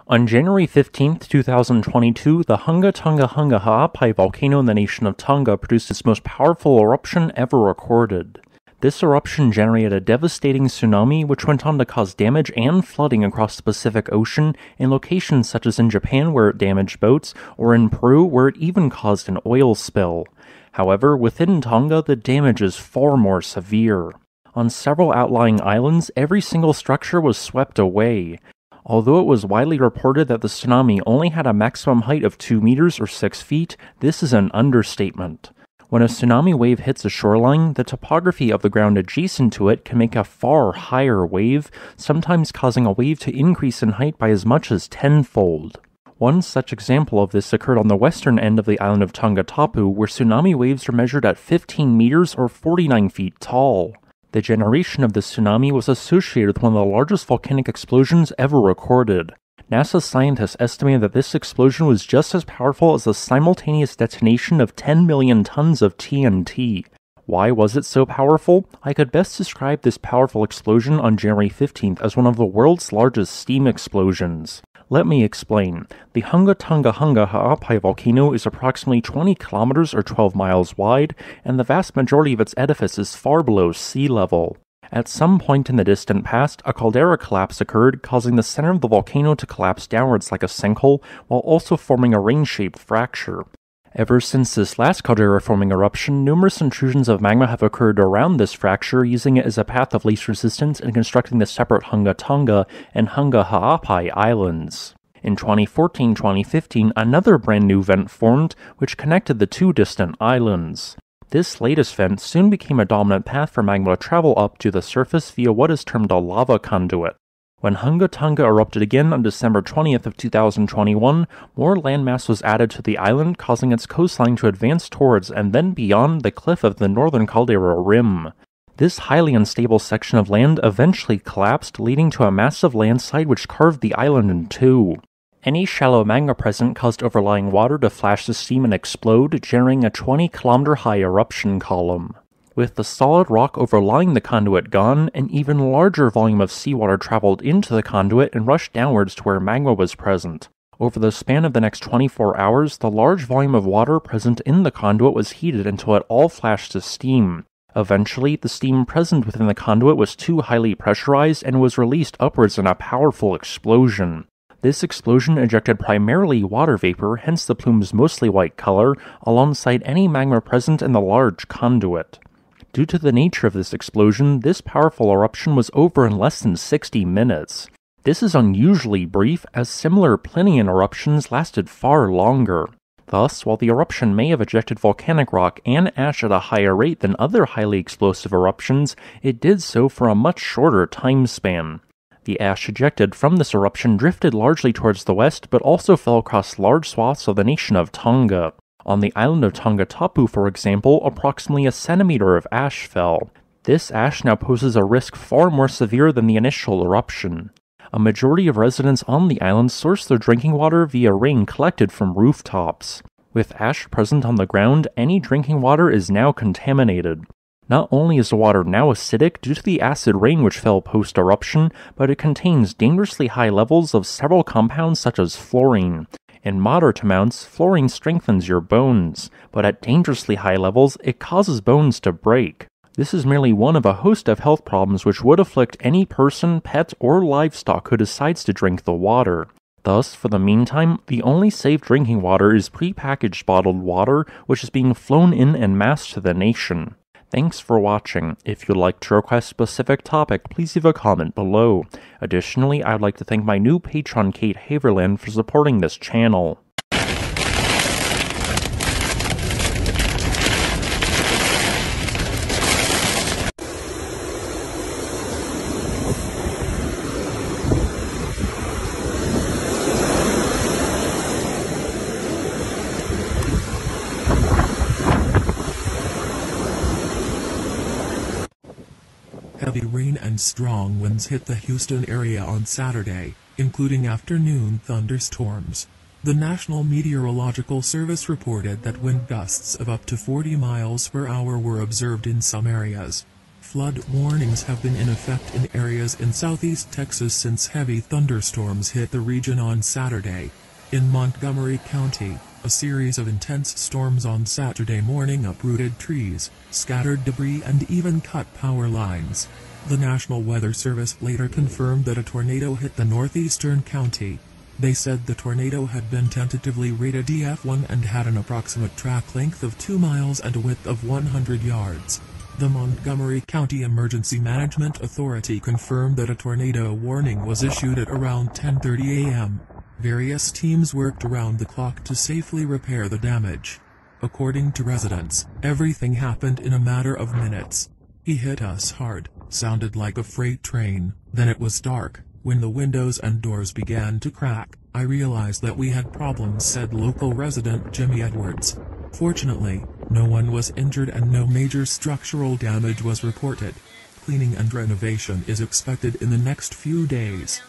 On January 15, 2022, the Hunga Ha'apai volcano in the nation of Tonga produced its most powerful eruption ever recorded. This eruption generated a devastating tsunami which went on to cause damage and flooding across the Pacific Ocean in locations such as in Japan where it damaged boats, or in Peru where it even caused an oil spill. However, within Tonga, the damage is far more severe. On several outlying islands, every single structure was swept away. Although it was widely reported that the tsunami only had a maximum height of 2 meters or 6 feet, this is an understatement. When a tsunami wave hits a shoreline, the topography of the ground adjacent to it can make a far higher wave, sometimes causing a wave to increase in height by as much as tenfold. One such example of this occurred on the western end of the island of Tongatapu, where tsunami waves were measured at 15 meters or 49 feet tall. The generation of this tsunami was associated with one of the largest volcanic explosions ever recorded. NASA scientists estimated that this explosion was just as powerful as the simultaneous detonation of 10 million tons of TNT. Why was it so powerful? I could best describe this powerful explosion on January 15th as one of the world's largest steam explosions. Let me explain. The Hunga Ha'apai volcano is approximately 20 kilometers or 12 miles wide, and the vast majority of its edifice is far below sea level. At some point in the distant past, a caldera collapse occurred, causing the center of the volcano to collapse downwards like a sinkhole, while also forming a ring-shaped fracture. Ever since this last caldera-forming eruption, numerous intrusions of magma have occurred around this fracture, using it as a path of least resistance in constructing the separate Hunga Tonga and Hunga Ha'apai islands. In 2014-2015, another brand new vent formed, which connected the two distant islands. This latest vent soon became a dominant path for magma to travel up to the surface via what is termed a lava conduit. When Hunga Tonga erupted again on December 20th of 2021, more landmass was added to the island, causing its coastline to advance towards and then beyond the cliff of the northern caldera rim. This highly unstable section of land eventually collapsed, leading to a massive landslide which carved the island in two. Any shallow magma present caused overlying water to flash the steam and explode, generating a 20-kilometer-high eruption column. With the solid rock overlying the conduit gone, an even larger volume of seawater traveled into the conduit and rushed downwards to where magma was present. Over the span of the next 24 hours, the large volume of water present in the conduit was heated until it all flashed to steam. Eventually, the steam present within the conduit was too highly pressurized and was released upwards in a powerful explosion. This explosion ejected primarily water vapor, hence the plume's mostly white color, alongside any magma present in the large conduit. Due to the nature of this explosion, this powerful eruption was over in less than 60 minutes. This is unusually brief, as similar Plinian eruptions lasted far longer. Thus, while the eruption may have ejected volcanic rock and ash at a higher rate than other highly explosive eruptions, it did so for a much shorter time span. The ash ejected from this eruption drifted largely towards the west, but also fell across large swaths of the nation of Tonga. On the island of Tongatapu, for example, approximately a centimeter of ash fell. This ash now poses a risk far more severe than the initial eruption. A majority of residents on the island source their drinking water via rain collected from rooftops. With ash present on the ground, any drinking water is now contaminated. Not only is the water now acidic due to the acid rain which fell post-eruption, but it contains dangerously high levels of several compounds such as fluorine. In moderate amounts, fluorine strengthens your bones, but at dangerously high levels, it causes bones to break. This is merely one of a host of health problems which would afflict any person, pet, or livestock who decides to drink the water. Thus, for the meantime, the only safe drinking water is pre-packaged bottled water, which is being flown in en masse to the nation. Thanks for watching. If you'd like to request a specific topic, please leave a comment below. Additionally, I'd like to thank my new patron Kate Haverland for supporting this channel. Heavy rain and strong winds hit the Houston area on Saturday, including afternoon thunderstorms. The National Meteorological Service reported that wind gusts of up to 40 miles per hour were observed in some areas. Flood warnings have been in effect in areas in southeast Texas since heavy thunderstorms hit the region on Saturday. In Montgomery County, a series of intense storms on Saturday morning uprooted trees, scattered debris and even cut power lines. The National Weather Service later confirmed that a tornado hit the northeastern county. They said the tornado had been tentatively rated EF1 and had an approximate track length of 2 miles and a width of 100 yards. The Montgomery County Emergency Management Authority confirmed that a tornado warning was issued at around 10:30 a.m. Various teams worked around the clock to safely repair the damage. According to residents, everything happened in a matter of minutes. "He hit us hard, sounded like a freight train, then it was dark. When the windows and doors began to crack, I realized that we had problems," said local resident Jimmy Edwards. Fortunately, no one was injured and no major structural damage was reported. Cleaning and renovation is expected in the next few days.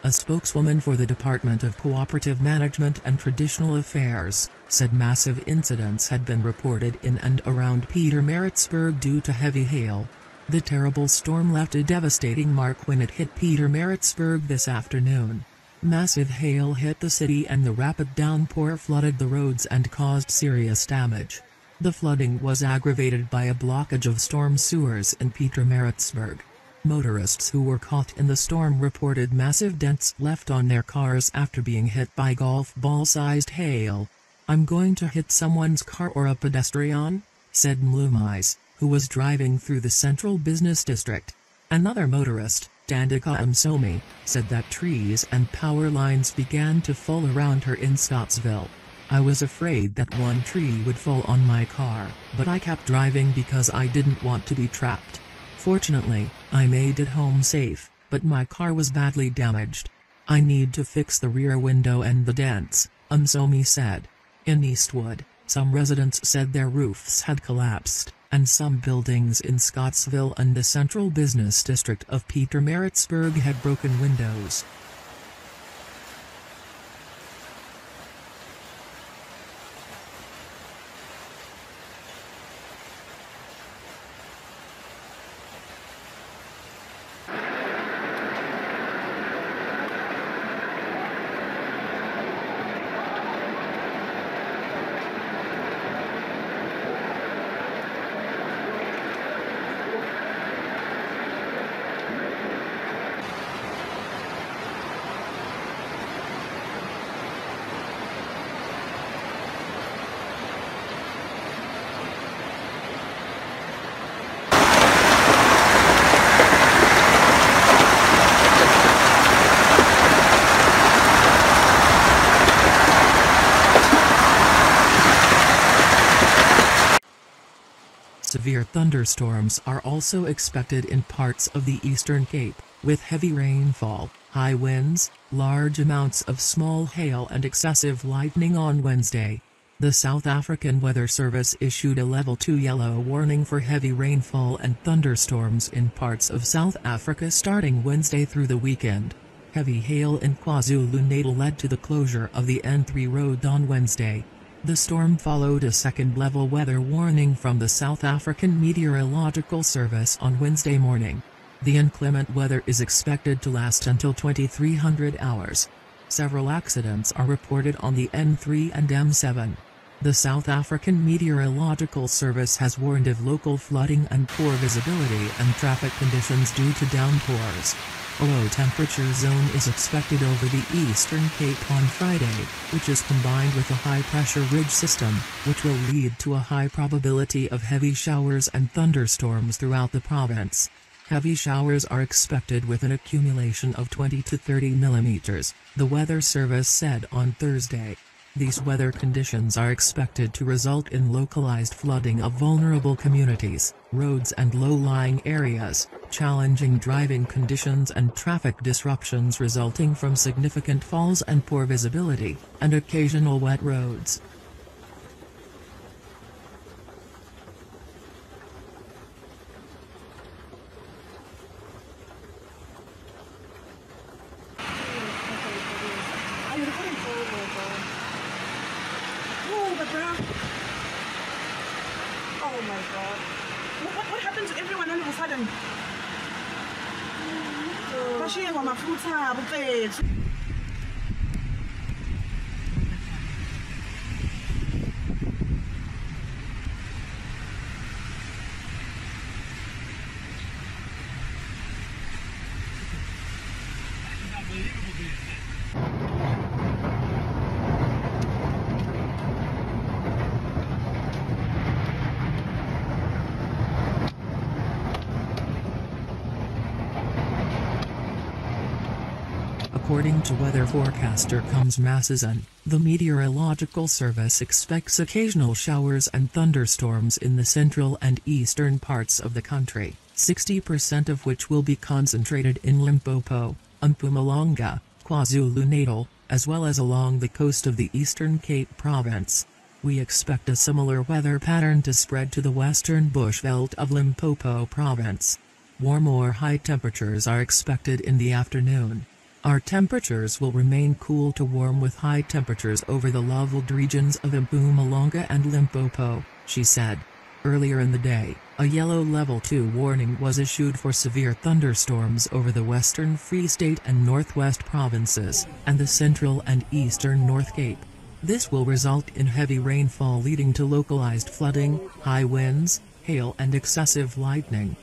A spokeswoman for the Department of Cooperative Management and Traditional Affairs said massive incidents had been reported in and around Petermaritzburg due to heavy hail. The terrible storm left a devastating mark when it hit Petermaritzburg this afternoon. Massive hail hit the city and the rapid downpour flooded the roads and caused serious damage. The flooding was aggravated by a blockage of storm sewers in Petermaritzburg. Motorists who were caught in the storm reported massive dents left on their cars after being hit by golf ball-sized hail. "I'm going to hit someone's car or a pedestrian," said Mlumais, who was driving through the central business district. Another motorist, Dandika Msomi, said that trees and power lines began to fall around her in Scottsville. "I was afraid that one tree would fall on my car, but I kept driving because I didn't want to be trapped. Fortunately, I made it home safe, but my car was badly damaged. I need to fix the rear window and the dents," Msomi said. In Eastwood, some residents said their roofs had collapsed, and some buildings in Scottsville and the central business district of Petermaritzburg had broken windows. Severe thunderstorms are also expected in parts of the Eastern Cape, with heavy rainfall, high winds, large amounts of small hail and excessive lightning on Wednesday. The South African Weather Service issued a Level 2 yellow warning for heavy rainfall and thunderstorms in parts of South Africa starting Wednesday through the weekend. Heavy hail in KwaZulu-Natal led to the closure of the N3 road on Wednesday. The storm followed a second-level weather warning from the South African Meteorological Service on Wednesday morning. The inclement weather is expected to last until 2300 hours. Several accidents are reported on the N3 and M7. The South African Meteorological Service has warned of local flooding and poor visibility and traffic conditions due to downpours. A low temperature zone is expected over the Eastern Cape on Friday, which is combined with a high-pressure ridge system, which will lead to a high probability of heavy showers and thunderstorms throughout the province. Heavy showers are expected with an accumulation of 20 to 30 millimeters, the Weather Service said on Thursday. These weather conditions are expected to result in localized flooding of vulnerable communities, roads and low-lying areas, challenging driving conditions and traffic disruptions resulting from significant falls and poor visibility, and occasional wet roads. Oh my god. What happened to everyone all of a sudden? Bashiye ngwamafutha bufethu. According to weather forecaster Combs Massison, the Meteorological Service expects occasional showers and thunderstorms in the central and eastern parts of the country, 60% of which will be concentrated in Limpopo, Mpumalanga, KwaZulu-Natal, as well as along the coast of the Eastern Cape Province. We expect a similar weather pattern to spread to the western bushveld of Limpopo Province. Warm or high temperatures are expected in the afternoon. Our temperatures will remain cool to warm with high temperatures over the leveled regions of Mpumalanga and Limpopo, she said. Earlier in the day, a yellow level 2 warning was issued for severe thunderstorms over the western Free State and northwest provinces, and the central and eastern North Cape. This will result in heavy rainfall leading to localized flooding, high winds, hail and excessive lightning.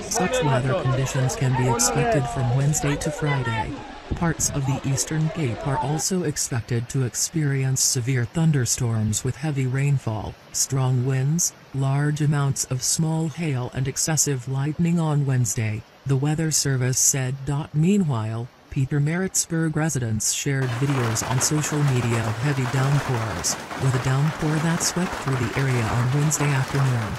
Such weather conditions can be expected from Wednesday to Friday. Parts of the Eastern Cape are also expected to experience severe thunderstorms with heavy rainfall, strong winds, large amounts of small hail and excessive lightning on Wednesday, the Weather Service said. Meanwhile, Pietermaritzburg residents shared videos on social media of heavy downpours, with a downpour that swept through the area on Wednesday afternoon.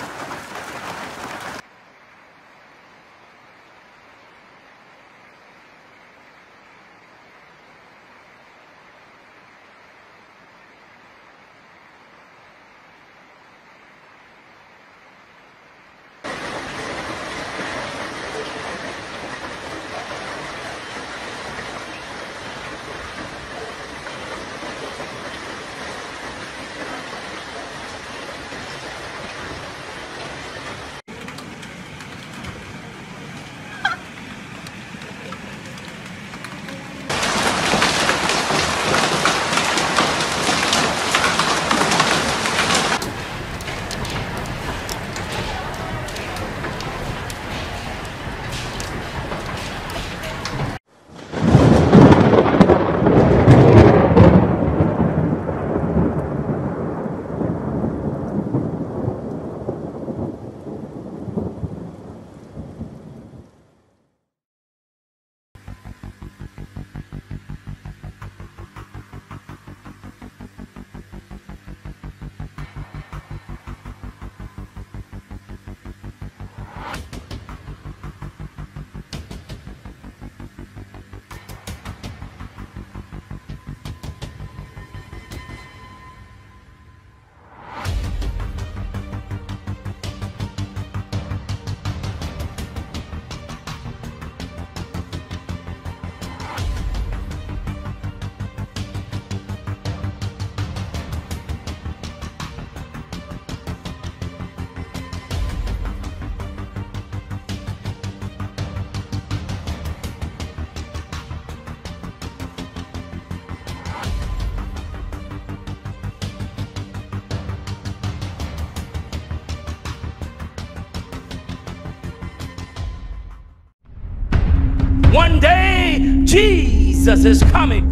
one day Jesus is coming.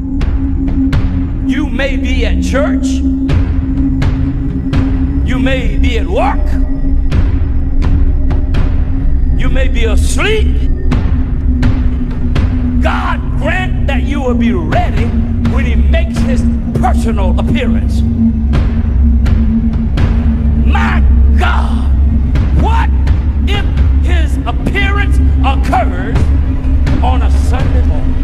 You may be at church. You may be at work. You may be asleep. God grant that you will be ready when he makes his personal appearance. My God, what if his appearance occurs on a Sunday morning?